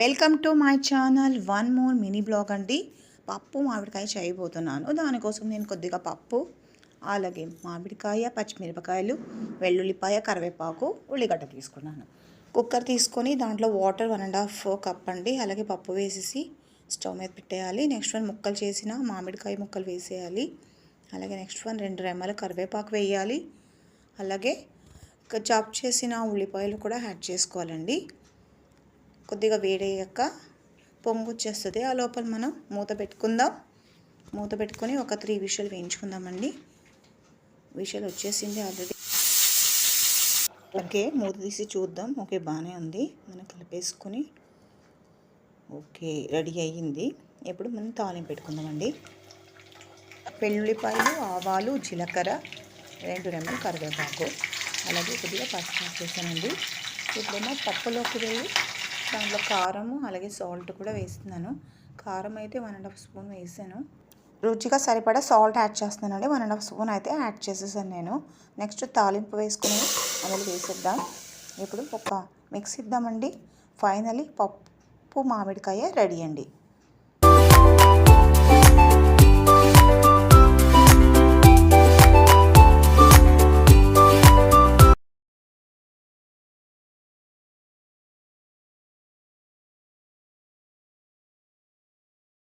Welcome to my channel. One more mini blog అండి. పప్పు మామిడికాయ చేయబోతున్నాను. దానికోసం నేను కొద్దిగా పప్పు, అలాగే మామిడికాయ, పచ్చిమిరపకాయలు, వెల్లుల్లిపాయ, కరివేపాకు, ఉల్లిగడ్డ తీసుకున్నాను. కుక్కర్ తీసుకొని దాంట్లో వాటర్ 1.5 కప్ అండి. అలాగే పప్పు వేసేసి స్టవ్ మీద పెట్టేయాలి. నెక్స్ట్ వన్ ముక్కలు చేసిన మామిడికాయ ముక్కలు వేసేయాలి. అలాగే నెక్స్ట్ వన్ 2 రెమ్మల కరివేపాకు వేయాలి. అలాగే చాప్ చేసిన ఉల్లిపాయలు కూడా యాడ్ చేసుకోవాలండి. కొద్దిగా వేడయ్యాక పొంగు వచ్చేస్తుంది. ఆ లోపల మనం మూత పెట్టుకుందాం. మూత పెట్టుకొని ఒక 3 విషల్ వేయించుకుందామండి. విషల్ వచ్చేసింది ఆల్రెడీ. ఓకే, మూత తీసి చూద్దాం. ఓకే, బాగానే ఉంది. మనం కలిపేసుకొని ఓకే రెడీ అయ్యింది. ఇప్పుడు మనం తాలింపు పెట్టుకుందామండి. వెల్లుల్లిపాయలు, ఆవాలు, జీలకర్ర, 2 రెమ్మల కరివేపాకు, అలాగే కొద్దిగా పసుపు వేసానండి. ఇప్పుడేమో పప్పులోకి వెళ్ళి దాంట్లో కారము అలాగే సాల్ట్ కూడా వేస్తున్నాను. కారం అయితే 1.5 స్పూన్ వేసాను. రుచిగా సరిపడా సాల్ట్ యాడ్ చేస్తున్నానండి. 1.5 స్పూన్ అయితే యాడ్ చేసేసాను నేను. నెక్స్ట్ తాలింపు వేసుకుని అందులో వేసేద్దాం. ఇప్పుడు ఒక మిక్స్ ఇద్దామండి. ఫైనలీ పప్పు మామిడికాయ రెడీ అండి.